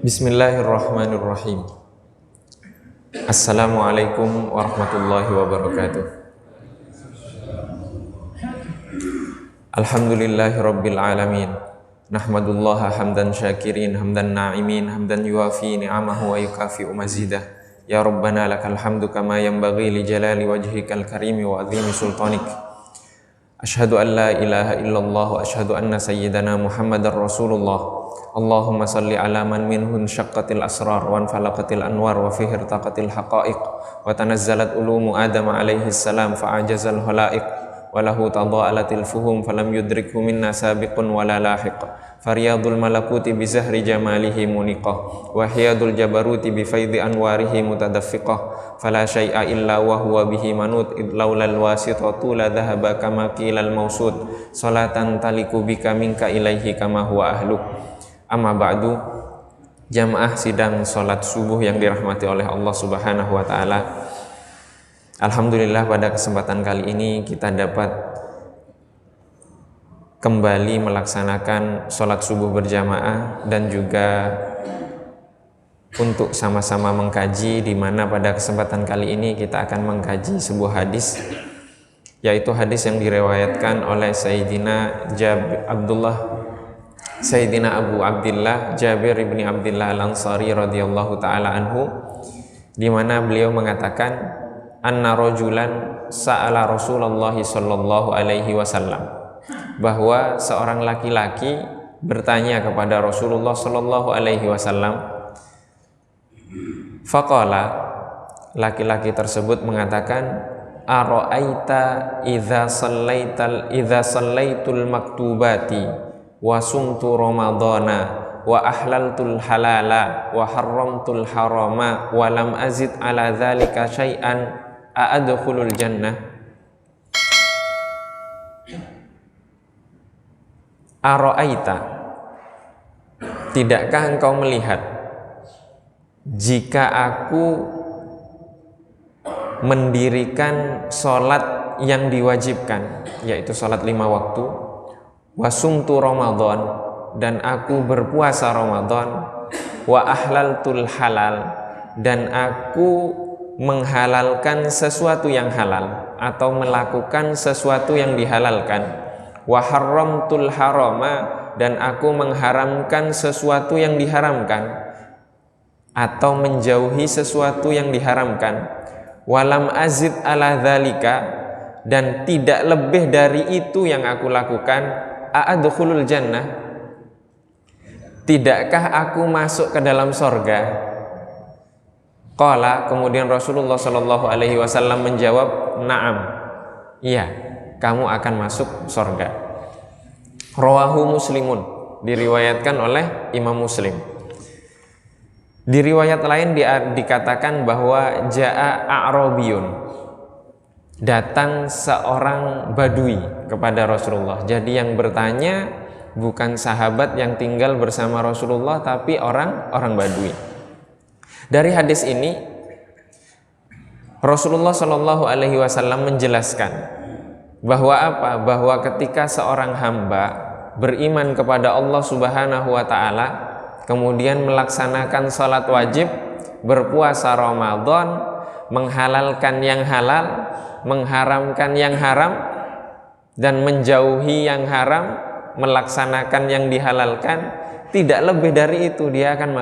Bismillahirrahmanirrahim. Assalamualaikum warahmatullahi wabarakatuh. Alhamdulillahi rabbil alamin. Nahmadullaha hamdan syakirin, hamdan na'imin, hamdan yuafi ni'amahu wa yukafi'u mazidah. Ya Rabbana lakal hamdu kama yanbaghi li jalali wajhikal karimi wa azimi sultanik. Ashhadu an la ilaha illallah wa ashhadu anna sayyidana Muhammadar Rasulullah. Allahumma salli ala man minhun syaqqatil asrar wa anfalaqatil anwar wa fihi irtaqatil haqa'iq wa tanazzalat ulumu Adam alaihi salam fa'ajazal khalaiq wa lahu tadha'alatil fuhum falam yudrikhu minna sabiqun wala lahiq fariyadul malakuti bi zahri jamalihi muniqah wa hiyadul jabaruti bi faidi anwarihi mutadaffiqah fala syai'a illa wa huwa bihi manut idlaulal wasitatu la dhahaba kama qilal mausud salatan taliku bika minka ilaihi kama huwa ahluk. Amma ba'du, jamaah sidang sholat subuh yang dirahmati oleh Allah Subhanahu wa ta'ala. Alhamdulillah pada kesempatan kali ini kita dapat kembali melaksanakan sholat subuh berjamaah dan juga untuk sama-sama mengkaji, di mana pada kesempatan kali ini kita akan mengkaji sebuah hadis, yaitu hadis yang diriwayatkan oleh Sayyidina Abu Abdillah Jabir ibni Abdillah al-Ansari radhiyallahu ta'ala anhu, di mana beliau mengatakan anna rajulan sa'ala Rasulullah sallallahu alaihi wasallam, bahwa seorang laki-laki bertanya kepada Rasulullah sallallahu alaihi wasallam. Faqala, laki-laki tersebut mengatakan, ara'aita idza sallaitul maktubati wa sumtu ramadhana wa ahlaltul halala wa harramtul harama wa lam azid ala dzalika syai'an a'adkhulul jannah. Ara'aita, tidakkah engkau melihat jika aku mendirikan sholat yang diwajibkan, yaitu sholat 5 waktu, wasumtu Ramadan, dan aku berpuasa Ramadan, wa ahlaltul halal, dan aku menghalalkan sesuatu yang halal atau melakukan sesuatu yang dihalalkan, wa harramtul harama, dan aku mengharamkan sesuatu yang diharamkan atau menjauhi sesuatu yang diharamkan, walam azid ala dzalika, dan tidak lebih dari itu yang aku lakukan, a'adkhulul jannah, tidakkah aku masuk ke dalam sorga? Qala, kemudian Rasulullah sallallahu alaihi wasallam menjawab, na'am, iya, kamu akan masuk sorga. Rawahu Muslimun, diriwayatkan oleh Imam Muslim. Di riwayat lain dikatakan bahwa ja'a a'rabiyun, datang seorang badui kepada Rasulullah. Jadi yang bertanya bukan sahabat yang tinggal bersama Rasulullah, tapi orang badui. Dari hadis ini Rasulullah Shallallahu Alaihi Wasallam menjelaskan bahwa apa? Bahwa ketika seorang hamba beriman kepada Allah Subhanahu Wa Taala, kemudian melaksanakan sholat wajib, berpuasa Ramadan, menghalalkan yang halal, mengharamkan yang haram, dan menjauhi yang haram, melaksanakan yang dihalalkan, tidak lebih dari itu dia akan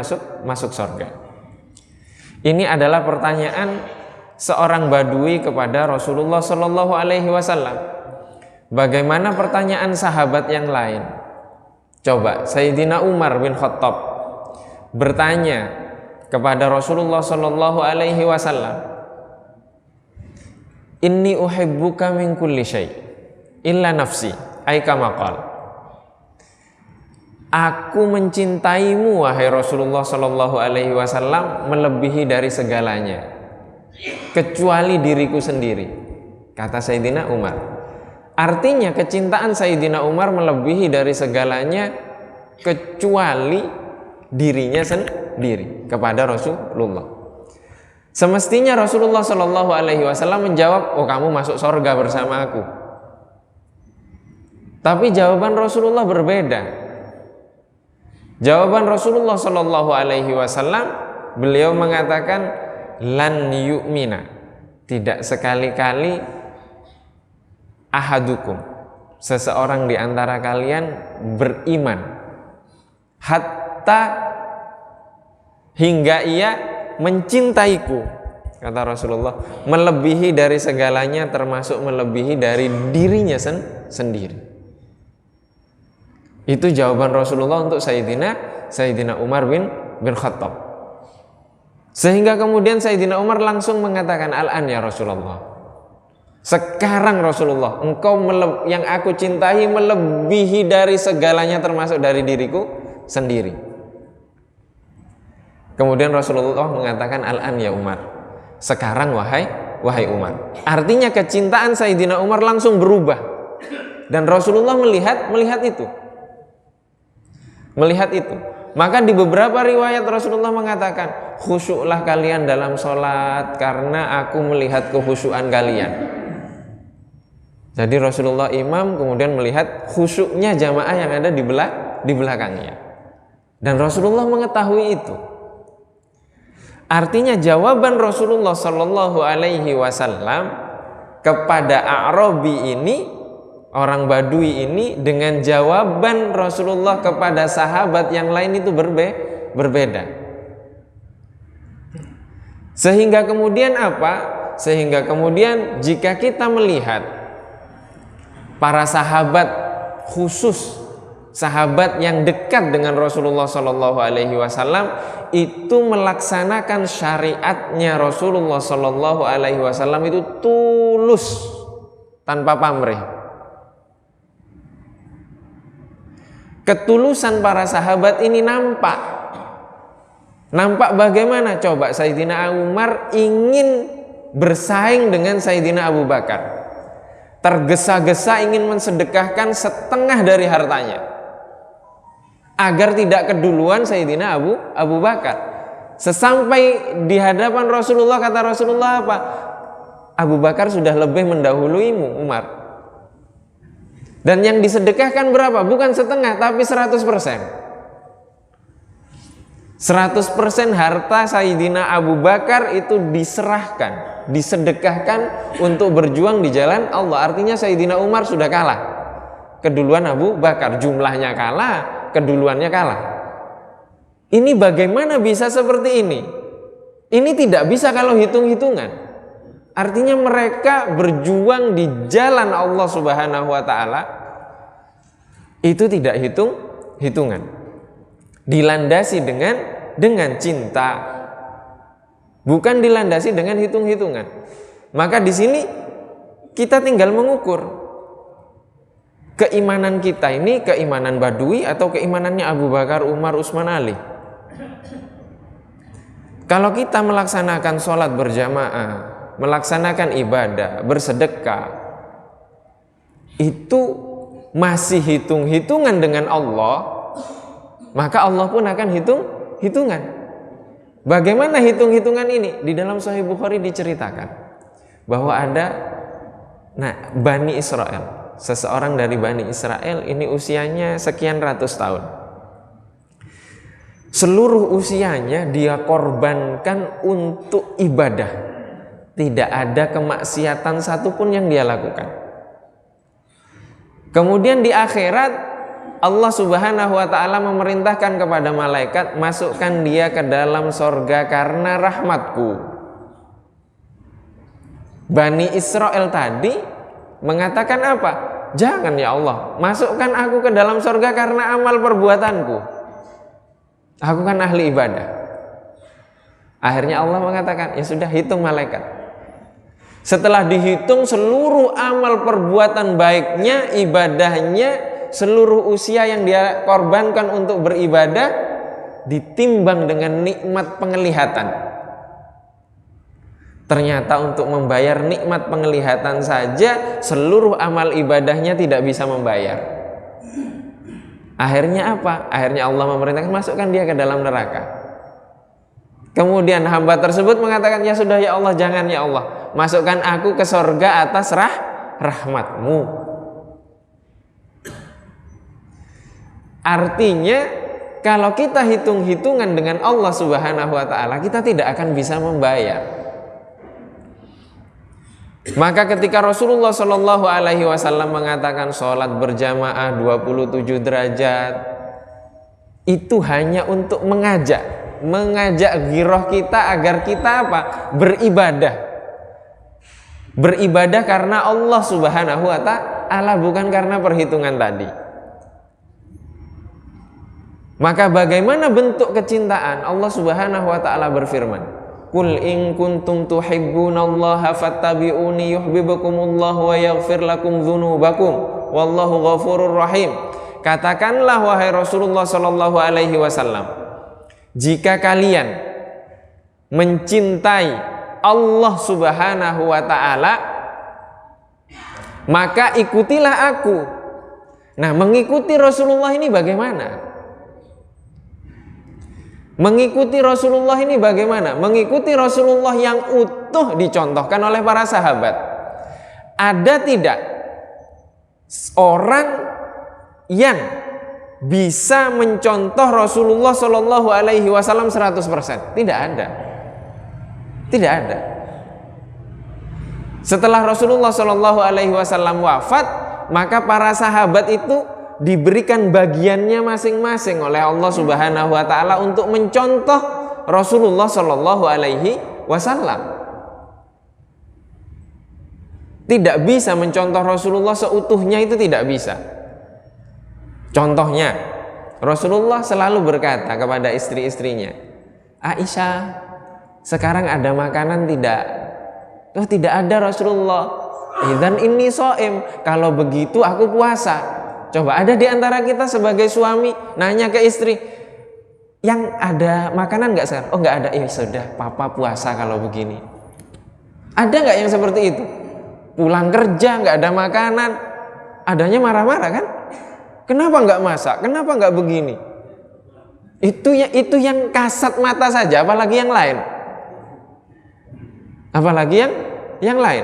masuk surga. Ini adalah pertanyaan seorang badui kepada Rasulullah Shallallahu Alaihi Wasallam. Bagaimana pertanyaan sahabat yang lain? Coba Sayyidina Umar bin Khattab bertanya kepada Rasulullah Shallallahu Alaihi Wasallam, inni uhibbuka min kulli syai' illa nafsi, ay kama qala. Aku mencintaimu wahai Rasulullah sallallahu alaihi wasallam melebihi dari segalanya kecuali diriku sendiri, kata Sayyidina Umar. Artinya kecintaan Sayyidina Umar melebihi dari segalanya kecuali dirinya sendiri kepada Rasulullah. Semestinya Rasulullah Shallallahu Alaihi Wasallam menjawab, oh kamu masuk surga bersama aku. Tapi jawaban Rasulullah berbeda. Jawaban Rasulullah Shallallahu Alaihi Wasallam, beliau mengatakan, lan yu'mina, tidak sekali-kali, ahadukum, seseorang di antara kalian beriman, hatta, hingga ia mencintaiku, kata Rasulullah, melebihi dari segalanya, termasuk melebihi dari dirinya sendiri. Itu jawaban Rasulullah untuk Sayyidina Umar bin Khattab. Sehingga kemudian Sayyidina Umar langsung mengatakan, al-an ya Rasulullah, sekarang Rasulullah, engkau yang aku cintai melebihi dari segalanya, termasuk dari diriku sendiri. Kemudian Rasulullah mengatakan, al-an ya Umar, sekarang wahai Umar. Artinya kecintaan Sayyidina Umar langsung berubah. Dan Rasulullah melihat itu. Maka di beberapa riwayat Rasulullah mengatakan, khusyuklah kalian dalam sholat karena aku melihat kekhusyukan kalian. Jadi Rasulullah imam, kemudian melihat khusyuknya jamaah yang ada di belakangnya. Dan Rasulullah mengetahui itu. Artinya jawaban Rasulullah Shallallahu Alaihi Wasallam kepada A'rabi ini, orang Badui ini, dengan jawaban Rasulullah kepada sahabat yang lain itu berbeda. Sehingga kemudian apa? Sehingga kemudian jika kita melihat para sahabat, khusus sahabat yang dekat dengan Rasulullah Shallallahu Alaihi Wasallam, itu melaksanakan syariatnya Rasulullah Shallallahu Alaihi Wasallam itu tulus, tanpa pamrih. Ketulusan para sahabat ini nampak bagaimana? Coba Sayyidina Umar ingin bersaing dengan Sayyidina Abu Bakar, tergesa-gesa ingin mensedekahkan setengah dari hartanya agar tidak keduluan Sayyidina Abu Bakar. Sesampai di hadapan Rasulullah, kata Rasulullah apa? Abu Bakar sudah lebih mendahuluimu, Umar. Dan yang disedekahkan berapa? Bukan setengah, tapi 100%. 100% harta Sayyidina Abu Bakar itu diserahkan, disedekahkan untuk berjuang di jalan Allah. Artinya Sayyidina Umar sudah kalah keduluan Abu Bakar. Jumlahnya kalah, keduluannya kalah. Ini bagaimana bisa seperti ini? Ini tidak bisa kalau hitung-hitungan. Artinya mereka berjuang di jalan Allah Subhanahu wa Ta'ala itu tidak hitungan, dilandasi dengan cinta, bukan dilandasi dengan hitung-hitungan. Maka di sini kita tinggal mengukur keimanan kita ini, keimanan Badui atau keimanannya Abu Bakar, Umar, Utsman, Ali. Kalau kita melaksanakan sholat berjamaah, melaksanakan ibadah, bersedekah, itu masih hitung-hitungan dengan Allah, maka Allah pun akan hitungan. Bagaimana hitung-hitungan ini? Di dalam Sahih Bukhari diceritakan bahwa ada Bani Israel, seseorang dari Bani Israel ini usianya sekian ratus tahun. Seluruh usianya dia korbankan untuk ibadah. Tidak ada kemaksiatan satupun yang dia lakukan. Kemudian di akhirat Allah Subhanahu wa Ta'ala memerintahkan kepada malaikat, masukkan dia ke dalam sorga karena rahmatku. Bani Israel tadi mengatakan apa? Jangan ya Allah, masukkan aku ke dalam sorga karena amal perbuatanku. Aku kan ahli ibadah. Akhirnya Allah mengatakan, ya sudah, hitung malaikat. Setelah dihitung seluruh amal perbuatan baiknya, ibadahnya, seluruh usia yang dia korbankan untuk beribadah, ditimbang dengan nikmat penglihatan. Ternyata untuk membayar nikmat penglihatan saja, seluruh amal ibadahnya tidak bisa membayar. Akhirnya apa? Akhirnya Allah memerintahkan, masukkan dia ke dalam neraka. Kemudian hamba tersebut mengatakan, ya sudah ya Allah, jangan ya Allah, masukkan aku ke sorga atas rahmatmu. Artinya kalau kita hitung-hitungan dengan Allah Subhanahu wa taala, kita tidak akan bisa membayar. Maka ketika Rasulullah Shallallahu alaihi wasallam mengatakan sholat berjamaah 27 derajat, itu hanya untuk mengajak giroh kita agar kita apa? Beribadah karena Allah Subhanahu wa taala, bukan karena perhitungan tadi. Maka bagaimana bentuk kecintaan? Allah Subhanahu wa taala berfirman, "Qul in kuntum tuhibbunallaha fattabi'uni yuhibbukumullahu wa yaghfir lakum dzunubakum wallahu ghafurur rahim." Katakanlah wahai Rasulullah sallallahu alaihi wasallam, jika kalian mencintai Allah Subhanahu wa taala, maka ikutilah aku. Nah, mengikuti Rasulullah ini bagaimana? Mengikuti Rasulullah ini bagaimana? Mengikuti Rasulullah yang utuh dicontohkan oleh para sahabat. Ada tidak orang yang bisa mencontoh Rasulullah Shallallahu alaihi wasallam 100%? Tidak ada. Tidak ada. Setelah Rasulullah Shallallahu alaihi wasallam wafat, maka para sahabat itu diberikan bagiannya masing-masing oleh Allah Subhanahu wa taala untuk mencontoh Rasulullah Shallallahu alaihi wasallam. Tidak bisa mencontoh Rasulullah seutuhnya, itu tidak bisa. Contohnya, Rasulullah selalu berkata kepada istri-istrinya, "Aisyah, sekarang ada makanan tidak?" "Oh, tidak ada Rasulullah." "Idzan inni shaim." "Kalau begitu aku puasa." Coba ada di antara kita sebagai suami nanya ke istri, "Yang ada makanan nggak sekarang?" "Oh, nggak ada." "Ya sudah, papa puasa kalau begini." Ada nggak yang seperti itu? Pulang kerja nggak ada makanan, adanya marah-marah kan? Kenapa nggak masak? Kenapa nggak begini? Itu yang kasat mata saja, apalagi yang lain. Apalagi yang lain.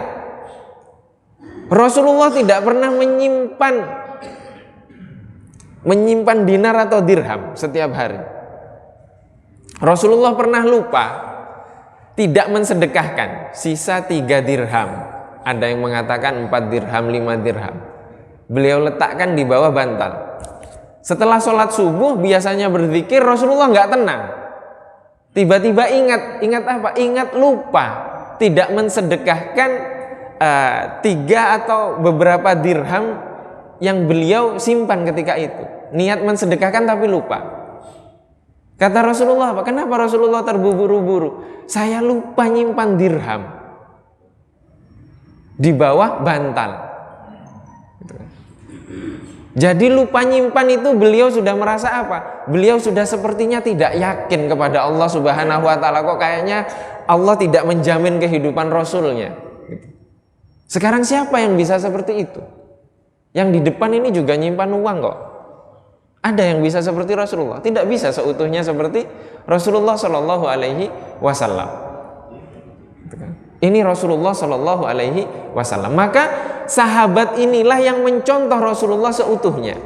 Rasulullah tidak pernah menyimpan dinar atau dirham setiap hari. Rasulullah pernah lupa tidak mensedekahkan sisa 3 dirham. Ada yang mengatakan 4 dirham, 5 dirham. Beliau letakkan di bawah bantal. Setelah sholat subuh biasanya berzikir, Rasulullah nggak tenang. Tiba-tiba ingat apa? Ingat lupa tidak mensedekahkan 3 atau beberapa dirham yang beliau simpan ketika itu. Niat mensedekahkan tapi lupa. Kata Rasulullah apa? Kenapa Rasulullah terburu-buru? "Saya lupa nyimpan dirham di bawah bantal." Jadi lupa nyimpan itu beliau sudah merasa apa? Beliau sudah sepertinya tidak yakin kepada Allah Subhanahu wa taala. Kok kayaknya Allah tidak menjamin kehidupan Rasulnya. Sekarang siapa yang bisa seperti itu? Yang di depan ini juga nyimpan uang kok. Ada yang bisa seperti Rasulullah? Tidak bisa seutuhnya seperti Rasulullah Shallallahu alaihi wasallam. Ini Rasulullah Shallallahu alaihi wasallam. Maka sahabat inilah yang mencontoh Rasulullah seutuhnya.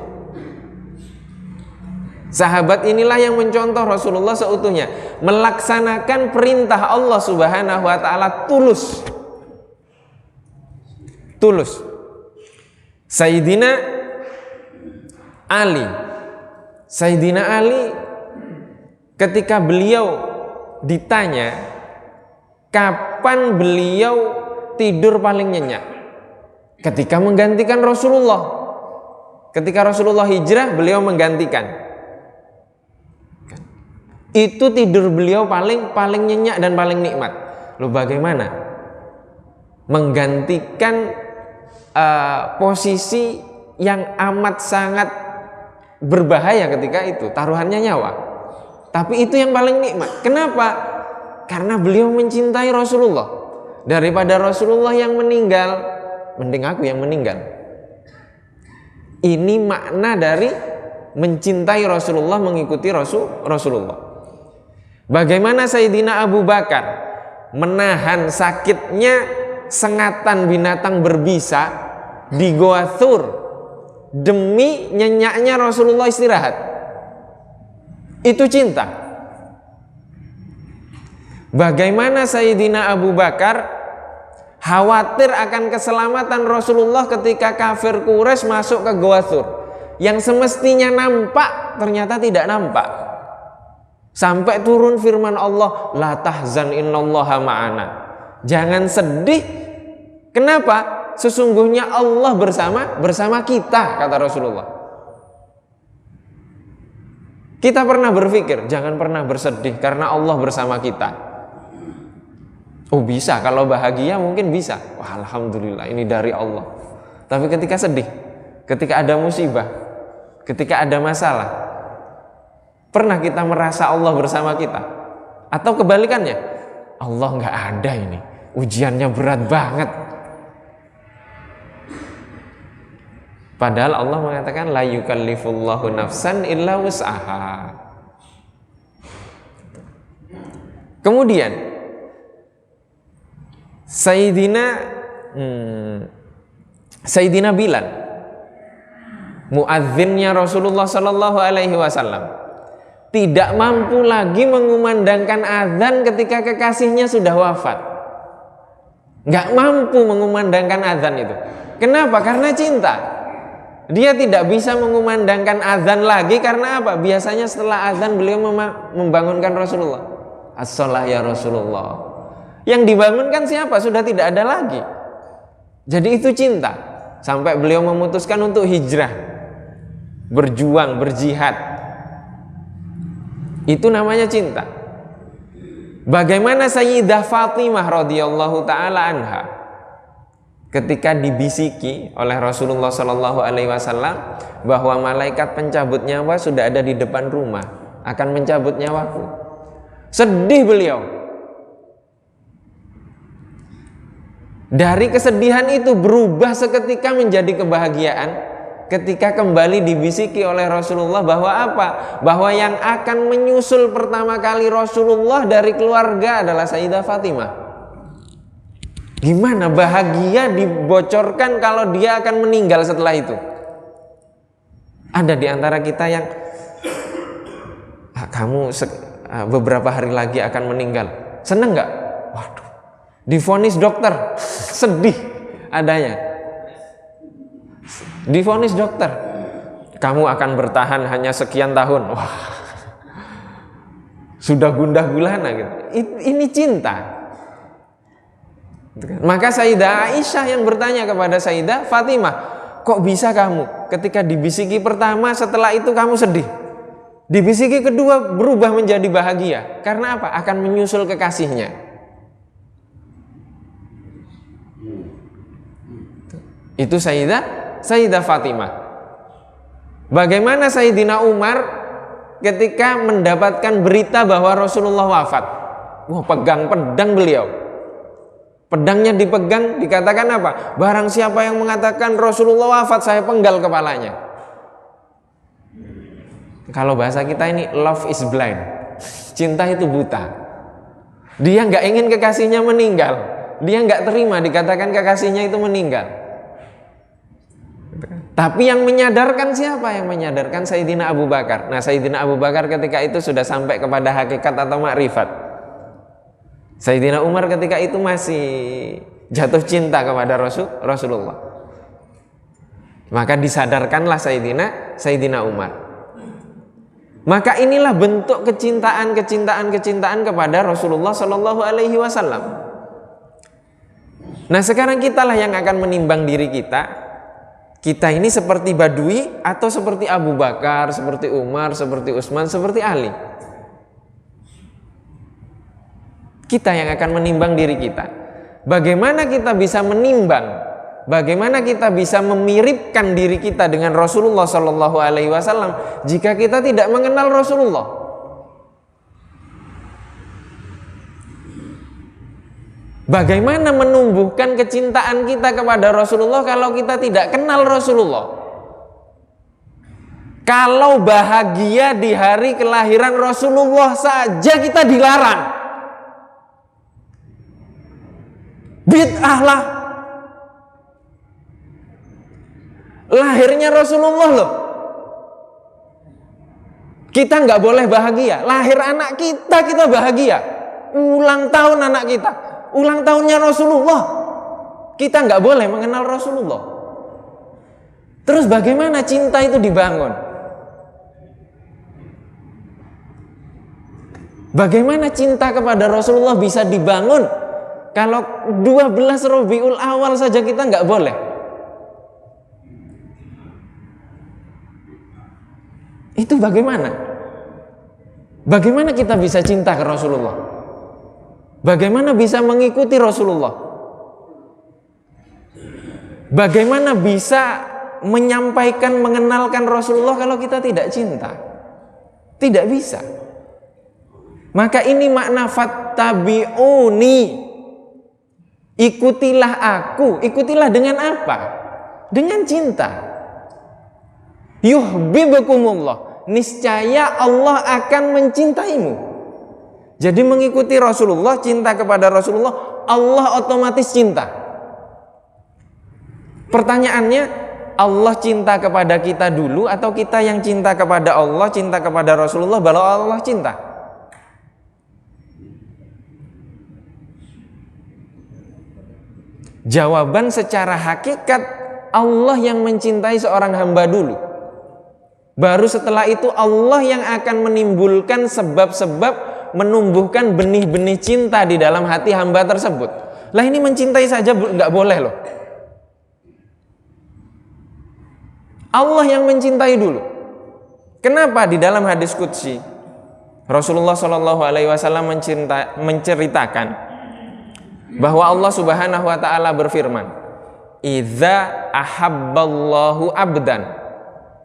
Sahabat inilah yang mencontoh Rasulullah seutuhnya, melaksanakan perintah Allah Subhanahu wa taala tulus. Sayyidina Ali ketika beliau ditanya kapan beliau tidur paling nyenyak, ketika menggantikan Rasulullah. Ketika Rasulullah hijrah, beliau menggantikan. Itu tidur beliau paling nyenyak dan paling nikmat. Loh, bagaimana menggantikan posisi yang amat sangat berbahaya ketika itu, taruhannya nyawa, tapi itu yang paling nikmat. Kenapa? Karena beliau mencintai Rasulullah. Daripada Rasulullah yang meninggal, mending aku yang meninggal. Ini makna dari mencintai Rasulullah, mengikuti Rasulullah. Bagaimana Sayyidina Abu Bakar menahan sakitnya sengatan binatang berbisa di Goa Thur demi nyenyaknya Rasulullah istirahat. Itu cinta. Bagaimana Sayyidina Abu Bakar khawatir akan keselamatan Rasulullah ketika kafir Quraisy masuk ke Gua Tsur, yang semestinya nampak ternyata tidak nampak. Sampai turun firman Allah, la tahzan innallaha ma'ana. Jangan sedih. Kenapa? Sesungguhnya Allah bersama kita, kata Rasulullah. Kita pernah berpikir, jangan pernah bersedih karena Allah bersama kita. Oh bisa, kalau bahagia mungkin bisa. Wah, alhamdulillah ini dari Allah. Tapi ketika sedih, ketika ada musibah, ketika ada masalah, pernah kita merasa Allah bersama kita? Atau kebalikannya, Allah nggak ada ini, ujiannya berat banget. Padahal Allah mengatakan la yukallifullahu nafsan illa wus'aha. Kemudian Sayyidina Bilal, muadzinnya Rasulullah Sallallahu Alaihi Wasallam, tidak mampu lagi mengumandangkan azan ketika kekasihnya sudah wafat. Nggak mampu mengumandangkan azan itu. Kenapa? Karena cinta. Dia tidak bisa mengumandangkan azan lagi karena apa? Biasanya setelah azan beliau membangunkan Rasulullah. As-shalah ya Rasulullah. Yang dibangunkan siapa? Sudah tidak ada lagi. Jadi itu cinta. Sampai beliau memutuskan untuk hijrah, berjuang, berjihad. Itu namanya cinta. Bagaimana Sayyidah Fatimah radhiyallahu taala anha ketika dibisiki oleh Rasulullah Shallallahu Alaihi Wasallam bahwa malaikat pencabut nyawa sudah ada di depan rumah, akan mencabut nyawaku. Sedih beliau. Dari kesedihan itu berubah seketika menjadi kebahagiaan ketika kembali dibisiki oleh Rasulullah bahwa apa? Bahwa yang akan menyusul pertama kali Rasulullah dari keluarga adalah Sayyidah Fatimah. Gimana bahagia dibocorkan kalau dia akan meninggal setelah itu. Ada di antara kita yang kamu beberapa hari lagi akan meninggal. Seneng gak? Waduh, divonis dokter, sedih adanya. Divonis dokter, kamu akan bertahan hanya sekian tahun. Wah, sudah gundah gulana gitu. Ini cinta. Maka Sayyidah Aisyah yang bertanya kepada Sayyidah Fatimah, kok bisa kamu ketika dibisiki pertama setelah itu kamu sedih, dibisiki kedua berubah menjadi bahagia? Karena apa? Akan menyusul kekasihnya. Itu Sayyidah Fatimah. Bagaimana Sayyidina Umar ketika mendapatkan berita bahwa Rasulullah wafat? Wah, pegang pedang beliau. Pedangnya dipegang, dikatakan apa? Barang siapa yang mengatakan Rasulullah wafat, saya penggal kepalanya. Kalau bahasa kita ini, love is blind. Cinta itu buta. Dia nggak ingin kekasihnya meninggal. Dia nggak terima dikatakan kekasihnya itu meninggal. Tapi yang menyadarkan siapa? Yang menyadarkan Sayyidina Abu Bakar. Nah, Sayyidina Abu Bakar ketika itu sudah sampai kepada hakikat atau makrifat. Sayyidina Umar ketika itu masih jatuh cinta kepada Rasulullah. Maka disadarkanlah Sayyidina Umar. Maka inilah bentuk kecintaan kepada Rasulullah Shallallahu Alaihi Wasallam. Nah, sekarang kitalah yang akan menimbang diri kita. Kita ini seperti Badui atau seperti Abu Bakar, seperti Umar, seperti Utsman, seperti Ali. Kita yang akan menimbang diri kita. Bagaimana kita bisa menimbang? Bagaimana kita bisa memiripkan diri kita dengan Rasulullah Shallallahu Alaihi Wasallam jika kita tidak mengenal Rasulullah? Bagaimana menumbuhkan kecintaan kita kepada Rasulullah kalau kita tidak kenal Rasulullah? Kalau bahagia di hari kelahiran Rasulullah saja kita dilarang. Bid'ah lah. Lahirnya Rasulullah loh. Kita nggak boleh bahagia. Lahir anak kita bahagia. Ulang tahun anak kita, ulang tahunnya Rasulullah, kita nggak boleh mengenal Rasulullah. Terus bagaimana cinta itu dibangun? Bagaimana cinta kepada Rasulullah bisa dibangun kalau 12 Rabiul Awal saja kita nggak boleh? Itu bagaimana? Bagaimana kita bisa cinta ke Rasulullah? Bagaimana bisa mengikuti Rasulullah? Bagaimana bisa menyampaikan, mengenalkan Rasulullah kalau kita tidak cinta? Tidak bisa. Maka ini makna fattabi'uni. Ikutilah aku. Ikutilah dengan apa? Dengan cinta. Yuhibbukumullah. Niscaya Allah akan mencintaimu. Jadi mengikuti Rasulullah, cinta kepada Rasulullah, Allah otomatis cinta. Pertanyaannya, Allah cinta kepada kita dulu atau kita yang cinta kepada Allah, cinta kepada Rasulullah baru Allah cinta? Jawaban secara hakikat, Allah yang mencintai seorang hamba dulu. Baru setelah itu Allah yang akan menimbulkan sebab-sebab, menumbuhkan benih-benih cinta di dalam hati hamba tersebut. Lah ini mencintai saja nggak boleh loh. Allah yang mencintai dulu. Kenapa di dalam hadis qudsi Rasulullah Shallallahu Alaihi Wasallam menceritakan bahwa Allah Subhanahu Wa Taala berfirman, "Idza ahabballahu abdan."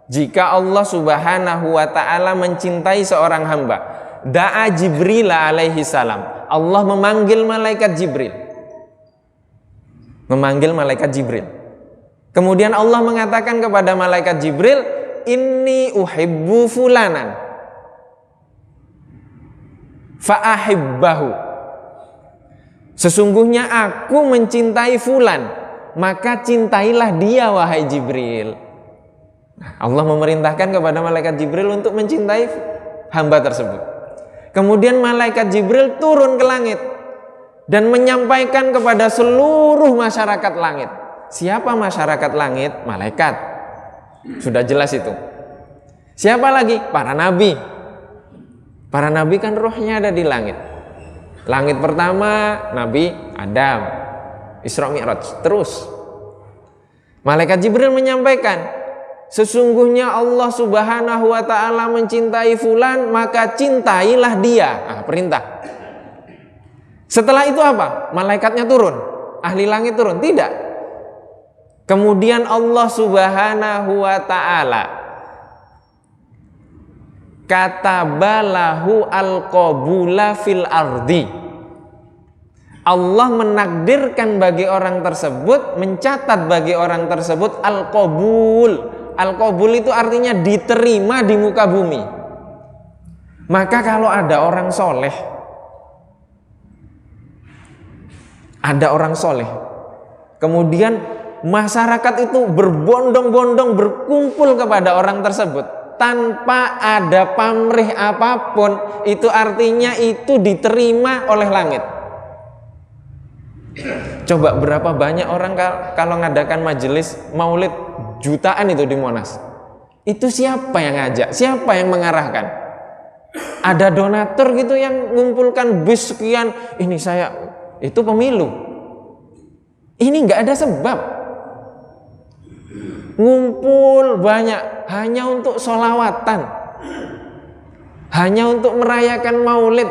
Jika Allah Subhanahu Wa Taala mencintai seorang hamba, da'a Jibril alaihi salam. Allah memanggil malaikat Jibril. Memanggil malaikat Jibril. Kemudian Allah mengatakan kepada malaikat Jibril, "Inni uhibbu fulanan fa'ahibbahu." Sesungguhnya aku mencintai fulan, maka cintailah dia wahai Jibril. Allah memerintahkan kepada malaikat Jibril untuk mencintai hamba tersebut. Kemudian malaikat Jibril turun ke langit dan menyampaikan kepada seluruh masyarakat langit. Siapa masyarakat langit? Malaikat. Sudah jelas itu. Siapa lagi? Para nabi. Para nabi kan rohnya ada di langit. Langit pertama Nabi Adam, Isra Mi'raj. Terus malaikat Jibril menyampaikan, sesungguhnya Allah Subhanahu Wa Ta'ala mencintai fulan, maka cintailah dia. Perintah. Setelah itu apa? Malaikatnya turun, ahli langit turun? Tidak. Kemudian Allah Subhanahu Wa Ta'ala katabalahu al-qabula fil ardi. Allah menakdirkan bagi orang tersebut, mencatat bagi orang tersebut al-qabul. Al-qabul itu artinya diterima di muka bumi. Maka kalau ada orang soleh, kemudian masyarakat itu berbondong-bondong berkumpul kepada orang tersebut tanpa ada pamrih apapun, itu artinya itu diterima oleh langit. Coba berapa banyak orang kalau ngadakan majelis maulid jutaan itu di Monas. Itu siapa yang ngajak? Siapa yang mengarahkan? Ada donatur gitu yang mengumpulkan bis sekian, ini saya, itu pemilu. Ini nggak ada sebab. Ngumpul banyak hanya untuk sholawatan, hanya untuk merayakan maulid.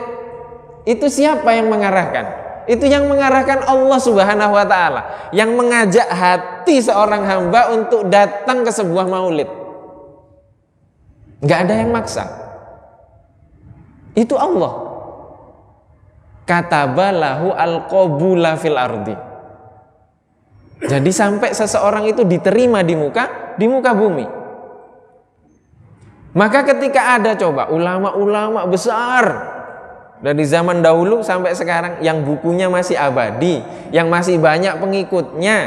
Itu siapa yang mengarahkan? Itu yang mengarahkan Allah Subhanahu Wa Ta'ala, yang mengajak hati seorang hamba untuk datang ke sebuah maulid. Gak ada yang maksa. Itu Allah. Katabalahu al-qabula fil ardi. Jadi sampai seseorang itu diterima di muka bumi. Maka ketika ada coba ulama-ulama besar dari zaman dahulu sampai sekarang yang bukunya masih abadi, yang masih banyak pengikutnya,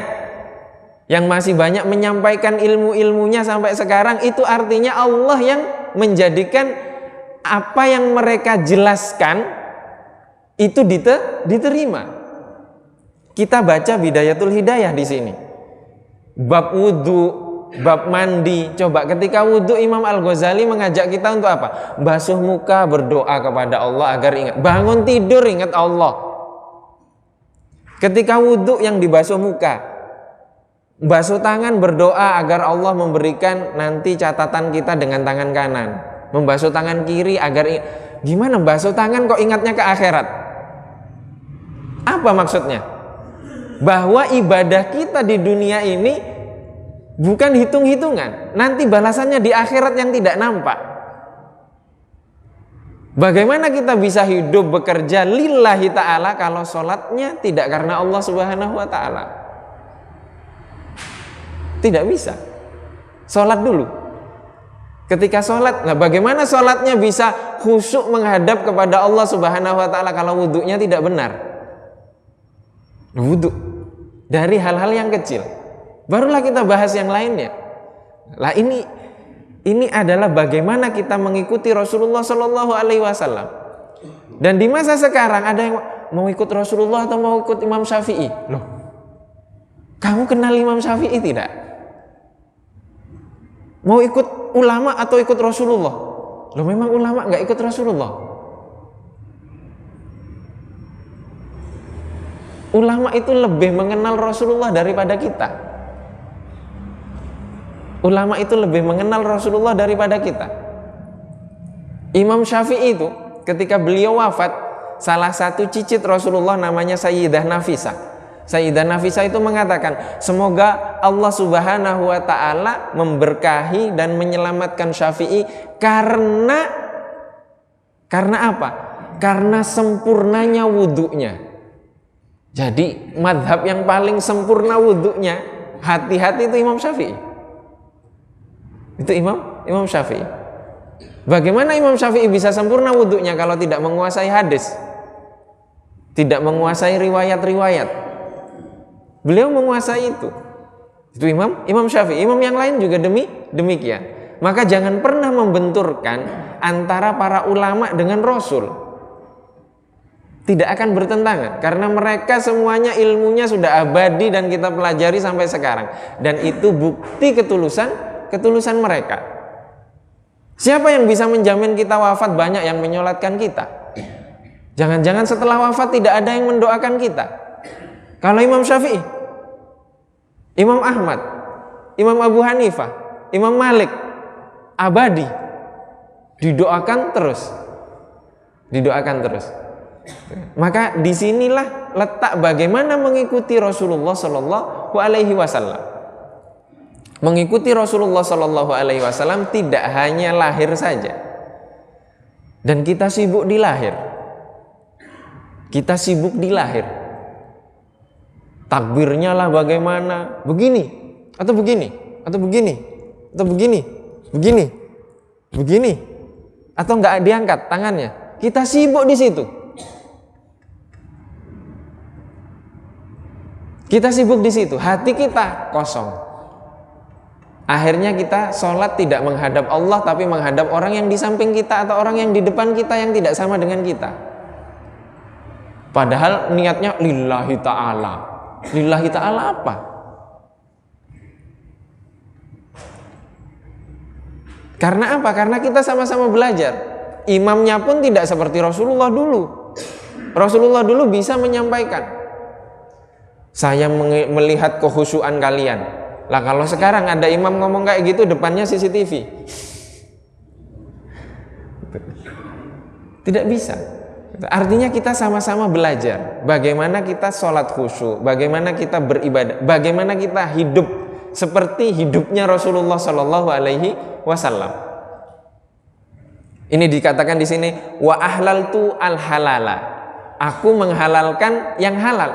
yang masih banyak menyampaikan ilmu-ilmunya sampai sekarang, itu artinya Allah yang menjadikan apa yang mereka jelaskan itu diterima. Kita baca Bidayatul Hidayah di sini. Bab wudu, bab mandi. Coba ketika wudu Imam Al-Ghazali mengajak kita untuk apa? Basuh muka, berdoa kepada Allah agar ingat. Bangun tidur ingat Allah. Ketika wudu yang dibasuh muka. Basuh tangan berdoa agar Allah memberikan nanti catatan kita dengan tangan kanan. Membasuh tangan kiri agar gimana basuh tangan kok ingatnya ke akhirat? Apa maksudnya? Bahwa ibadah kita di dunia ini bukan hitung-hitungan. Nanti balasannya di akhirat yang tidak nampak. Bagaimana kita bisa hidup bekerja lillahi ta'ala kalau sholatnya tidak karena Allah subhanahu wa ta'ala? Tidak bisa. Sholat dulu. Ketika sholat, nah bagaimana sholatnya bisa khusyuk menghadap kepada Allah subhanahu wa ta'ala kalau wudhunya tidak benar? Wudhu dari hal-hal yang kecil. Barulah kita bahas yang lainnya. Lah ini adalah bagaimana kita mengikuti Rasulullah Shallallahu Alaihi Wasallam. Dan di masa sekarang ada yang mau ikut Rasulullah atau mau ikut Imam Syafi'i. Loh, kamu kenal Imam Syafi'i tidak? Mau ikut ulama atau ikut Rasulullah? Loh, memang ulama nggak ikut Rasulullah. Ulama itu lebih mengenal Rasulullah daripada kita. Ulama itu lebih mengenal Rasulullah daripada kita. Imam Syafi'i itu ketika beliau wafat, salah satu cicit Rasulullah namanya Sayyidah Nafisah. Sayyidah Nafisah itu mengatakan, semoga Allah subhanahu wa ta'ala memberkahi dan menyelamatkan Syafi'i karena apa? Karena sempurnanya wudhunya. Jadi madhab yang paling sempurna wudhunya, hati-hati itu Imam Syafi'i. Itu Imam Syafi'i. Bagaimana Imam Syafi'i bisa sempurna wudhunya kalau tidak menguasai hadis? Tidak menguasai riwayat-riwayat. Beliau menguasai itu. Itu Imam Syafi'i. Imam yang lain juga demikian. Maka jangan pernah membenturkan antara para ulama dengan Rasul. Tidak akan bertentangan karena mereka semuanya ilmunya sudah abadi dan kita pelajari sampai sekarang. Dan itu bukti ketulusan mereka. Siapa yang bisa menjamin kita wafat banyak yang menyolatkan kita? Jangan-jangan setelah wafat tidak ada yang mendoakan kita. Kalau Imam Syafi'i, Imam Ahmad, Imam Abu Hanifah, Imam Malik, abadi, didoakan terus. Maka disinilah letak bagaimana mengikuti Rasulullah Shallallahu Alaihi Wasallam. Mengikuti Rasulullah Shallallahu Alaihi Wasallam tidak hanya lahir saja, dan kita sibuk di lahir. Takbirnya lah bagaimana? Begini, atau begini, atau begini, atau begini, atau nggak diangkat tangannya. Kita sibuk di situ. Hati kita kosong. Akhirnya kita sholat tidak menghadap Allah, tapi menghadap orang yang di samping kita atau orang yang di depan kita yang tidak sama dengan kita. Padahal niatnya lillahi ta'ala. Lillahi ta'ala apa? Karena apa? Karena kita sama-sama belajar. Imamnya pun tidak seperti Rasulullah dulu. Rasulullah dulu bisa menyampaikan, saya melihat kekhusyuan kalian. Lah kalau sekarang ada imam ngomong kayak gitu, depannya CCTV. Tidak bisa. Artinya kita sama-sama belajar bagaimana kita sholat khusyuk, bagaimana kita beribadah, bagaimana kita hidup seperti hidupnya Rasulullah Shallallahu Alaihi Wasallam. Ini dikatakan di sini, wa ahlaltu al halala. Aku menghalalkan yang halal.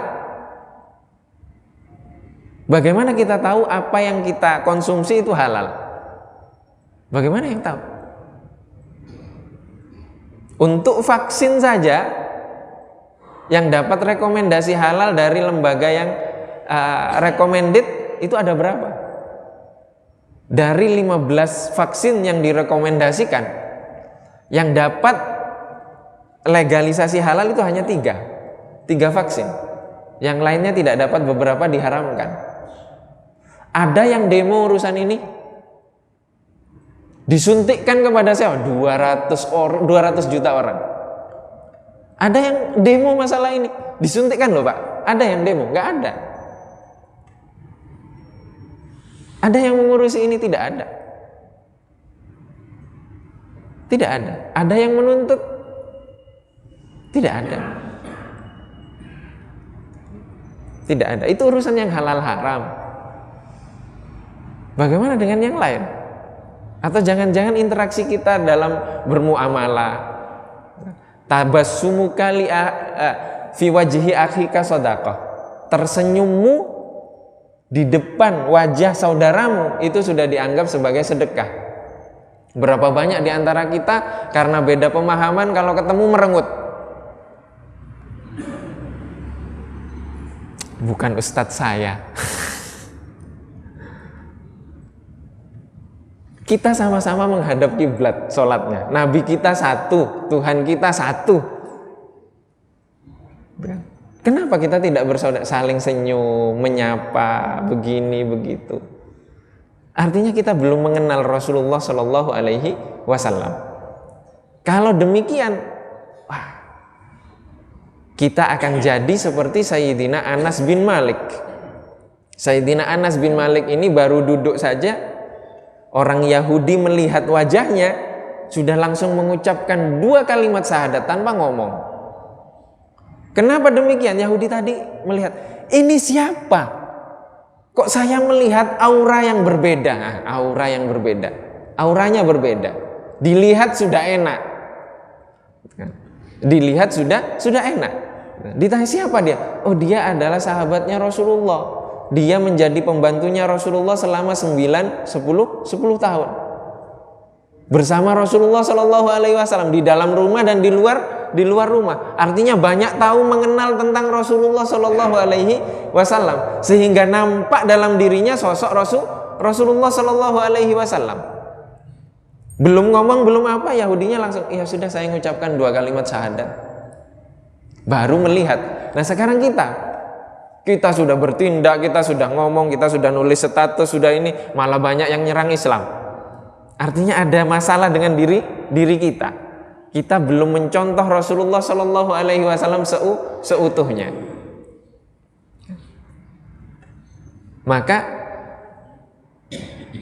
Bagaimana kita tahu apa yang kita konsumsi itu halal? Bagaimana yang tahu? Untuk vaksin saja yang dapat rekomendasi halal dari lembaga yang recommended itu ada berapa? Dari 15 vaksin yang direkomendasikan, Yang dapat legalisasi halal itu hanya 3 vaksin. Yang lainnya tidak dapat, beberapa diharamkan. Ada yang demo urusan ini, disuntikkan kepada siapa? 200 juta orang. Ada yang demo masalah ini, disuntikkan loh Pak. Ada yang demo? Nggak ada. Ada yang mengurusi ini? Tidak ada. Tidak ada. Ada yang menuntut? Tidak ada. Tidak ada. Itu urusan yang halal haram. Bagaimana dengan yang lain? Atau jangan-jangan interaksi kita dalam bermuamalah, tabassumuka fi wajhi akhika shadaqah, tersenyummu di depan wajah saudaramu itu sudah dianggap sebagai sedekah. Berapa banyak di antara kita karena beda pemahaman kalau ketemu merengut. Bukan ustadz saya. Kita sama-sama menghadap kiblat sholatnya. Nabi kita satu, Tuhan kita satu. Kenapa kita tidak bersaudara, saling senyum, menyapa, begini begitu? Artinya kita belum mengenal Rasulullah Shallallahu Alaihi Wasallam. Kalau demikian, wah, kita akan jadi seperti Sayyidina Anas bin Malik. Sayyidina Anas bin Malik ini baru duduk saja, orang Yahudi melihat wajahnya sudah langsung mengucapkan 2 kalimat syahadat tanpa ngomong. Kenapa demikian? Yahudi tadi melihat, ini siapa? Kok saya melihat aura yang berbeda? Nah, aura yang berbeda. Auranya berbeda. Dilihat sudah enak. Dilihat sudah enak. Ditanya siapa dia? Oh, dia adalah sahabatnya Rasulullah. Dia menjadi pembantunya Rasulullah selama 10 tahun. Bersama Rasulullah Shallallahu Alaihi Wasallam di dalam rumah dan di luar rumah. Artinya banyak tahu mengenal tentang Rasulullah Shallallahu Alaihi Wasallam sehingga nampak dalam dirinya sosok Rasulullah Shallallahu Alaihi Wasallam. Belum ngomong belum apa, Yahudinya langsung, ya sudah saya mengucapkan 2 kalimat syahadat. Baru melihat. Nah sekarang kita sudah bertindak, kita sudah ngomong, kita sudah nulis status, sudah ini, malah banyak yang nyerang Islam. Artinya ada masalah dengan diri kita. Kita belum mencontoh Rasulullah Shallallahu Alaihi Wasallam seutuhnya. Maka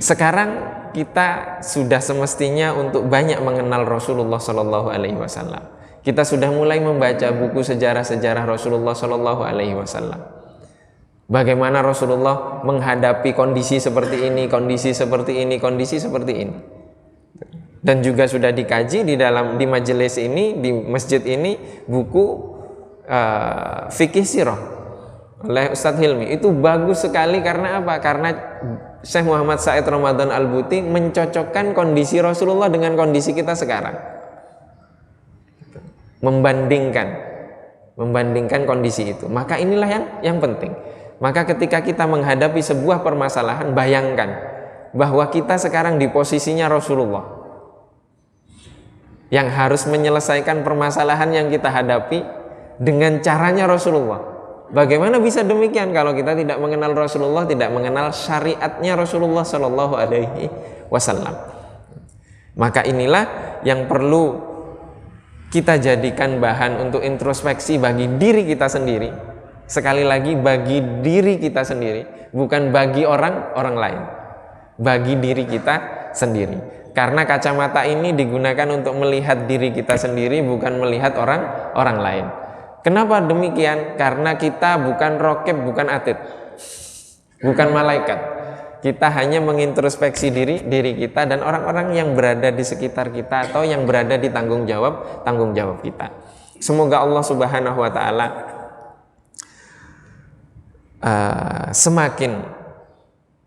sekarang kita sudah semestinya untuk banyak mengenal Rasulullah Shallallahu Alaihi Wasallam. Kita sudah mulai membaca buku sejarah-sejarah Rasulullah Shallallahu Alaihi Wasallam. Bagaimana Rasulullah menghadapi kondisi seperti ini, kondisi seperti ini, kondisi seperti ini. Dan juga sudah dikaji di majelis ini, di masjid ini, buku Fikih Sirah oleh Ustadz Hilmi. Itu bagus sekali karena apa? Karena Syekh Muhammad Said Ramadan Al-Buti mencocokkan kondisi Rasulullah dengan kondisi kita sekarang. Membandingkan kondisi itu. Maka inilah yang penting. Maka ketika kita menghadapi sebuah permasalahan, bayangkan bahwa kita sekarang di posisinya Rasulullah yang harus menyelesaikan permasalahan yang kita hadapi dengan caranya Rasulullah. Bagaimana bisa demikian kalau kita tidak mengenal Rasulullah, tidak mengenal syariatnya Rasulullah Shallallahu Alaihi Wasallam? Maka inilah yang perlu kita jadikan bahan untuk introspeksi bagi diri kita sendiri. Sekali lagi, bagi diri kita sendiri, bukan bagi orang lain, bagi diri kita sendiri. Karena kacamata ini digunakan untuk melihat diri kita sendiri, bukan melihat orang lain. Kenapa demikian? Karena kita bukan rokib, bukan atid, bukan malaikat. Kita hanya mengintrospeksi diri kita dan orang-orang yang berada di sekitar kita atau yang berada di tanggung jawab kita. Semoga Allah Subhanahu wa taala semakin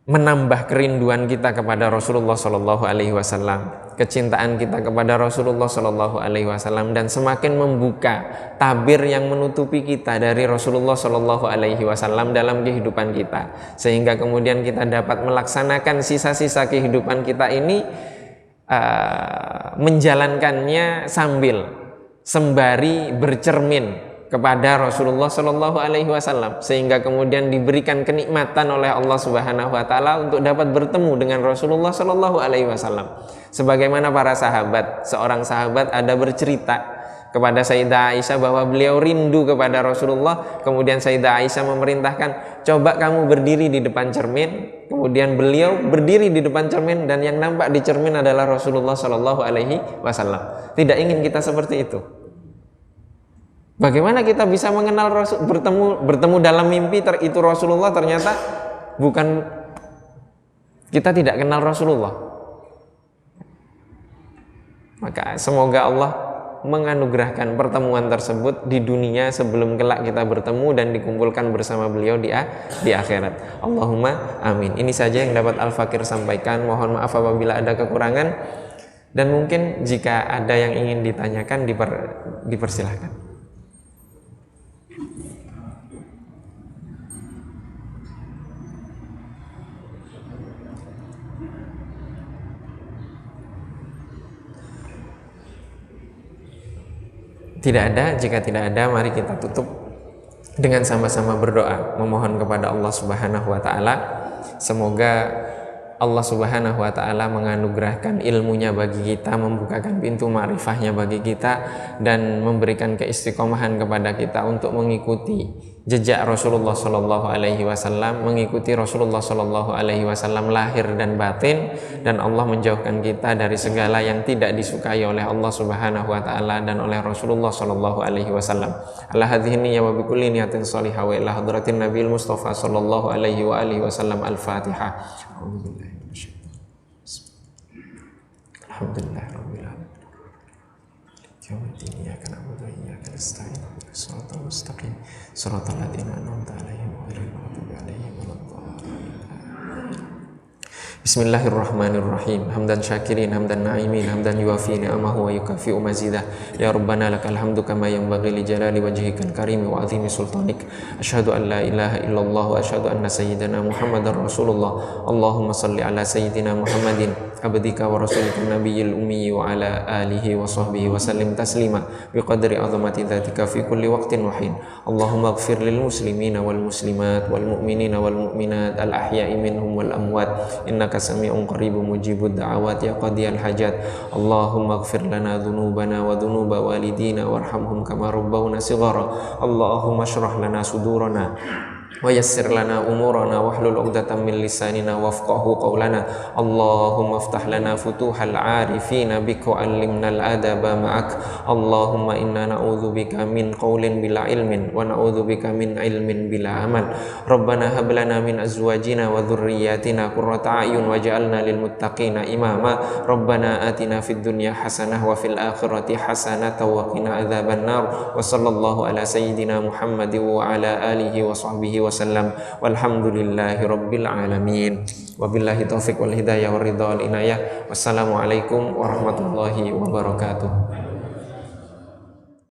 menambah kerinduan kita kepada Rasulullah Shallallahu Alaihi Wasallam, kecintaan kita kepada Rasulullah Shallallahu Alaihi Wasallam, dan semakin membuka tabir yang menutupi kita dari Rasulullah Shallallahu Alaihi Wasallam dalam kehidupan kita, sehingga kemudian kita dapat melaksanakan sisa-sisa kehidupan kita ini menjalankannya sambil sembari bercermin kepada Rasulullah Shallallahu Alaihi Wasallam, sehingga kemudian diberikan kenikmatan oleh Allah Subhanahu Wa Taala untuk dapat bertemu dengan Rasulullah Shallallahu Alaihi Wasallam. Sebagaimana para sahabat, seorang sahabat ada bercerita kepada Sayyidah Aisyah bahwa beliau rindu kepada Rasulullah. Kemudian Sayyidah Aisyah memerintahkan, coba kamu berdiri di depan cermin. Kemudian beliau berdiri di depan cermin dan yang nampak di cermin adalah Rasulullah Shallallahu Alaihi Wasallam. Tidak ingin kita seperti itu. Bagaimana kita bisa mengenal Rasul, bertemu dalam mimpi itu Rasulullah, ternyata bukan, kita tidak kenal Rasulullah. Maka semoga Allah menganugerahkan pertemuan tersebut di dunia sebelum kelak kita bertemu dan dikumpulkan bersama beliau di akhirat. Allahumma amin. Ini saja yang dapat Al-Fakir sampaikan. Mohon maaf apabila ada kekurangan, dan mungkin jika ada yang ingin ditanyakan dipersilahkan. Tidak ada. Jika tidak ada, mari kita tutup dengan sama-sama berdoa, memohon kepada Allah Subhanahu wa Ta'ala. Semoga Allah Subhanahu wa Ta'ala menganugerahkan ilmunya bagi kita, membukakan pintu ma'rifahnya bagi kita, dan memberikan keistiqomahan kepada kita untuk mengikuti jejak Rasulullah Sallallahu Alaihi Wasallam, mengikuti Rasulullah Sallallahu Alaihi Wasallam lahir dan batin, dan Allah menjauhkan kita dari segala yang tidak disukai oleh Allah Subhanahu Wa Taala dan oleh Rasulullah Sallallahu Alaihi Wasallam. Ala hadhihi niyyah wa bikulli niyatin salihah wa ila hadratin Nabil Mustafa Sallallahu Alaihi wa alihi Wasallam. Al-Fatihah. Alhamdulillahirabbil alamin. Yaumiddin iyyaka na'budu wa iyyaka nasta'in. Shiratal mustaqim. Shiratal ladzina an'amta 'alaihim ghairil maghdubi 'alaihim waladdallin. Bismillahirrahmanirrahim. Hamdan syakirin, hamdan na'imin, hamdan yuafi ni'amahu wa yukafi'u mazidah. Ya Rabbana lakal hamdu kama yanbaghi li jalali wajhikal karim wa 'azimi sultanik. Asyhadu an la ilaha illallah wa asyhadu anna sayyidana Muhammadar Rasulullah. Allahumma salli ala sayyidina Muhammadin abdika wa rasulika nabiyil ummi wa ala alihi wa sahbihi wa sallim taslima biqadri azamati dzatika fi kulli waqtin wa hin. Allahumma ighfir lil muslimina wal muslimat wal mu'minina wal mu'minat al ahya'i minhum wal amwat innaka sami'un qaribun mujibud da'awat ya qadiyal hajat. Allahumma ighfir lana dhunubana wa dhunuba walidina warhamhum kama rabbawna shighara. Allahumma shrah lana sudurana wa yassir lana umurana wahlul 'uqdatam min lisanina wafqahu qawlana. Allahumma iftah lana futuhal 'arifina bika wa 'allimnal adaba ma'ak. Allahumma inna na'udzubika min qawlin bila ilmin wa na'udzubika min ilmin bila amal. Rabbana hab lana min azwajina wa dhurriyyatina qurrata a'yun waj'alna lil muttaqina imama. Rabbana atina fid dunya hasanah wa fil akhirati hasanah wa qina adzaban nar. Wa sallallahu ala sayyidina Muhammadin wa ala alihi wa sahbihi wasallam. Walhamdulillahi rabbil alamin. Wabillahi taufiq wal hidayah wal ridha wal inayah. Wassalamualaikum warahmatullahi wabarakatuh.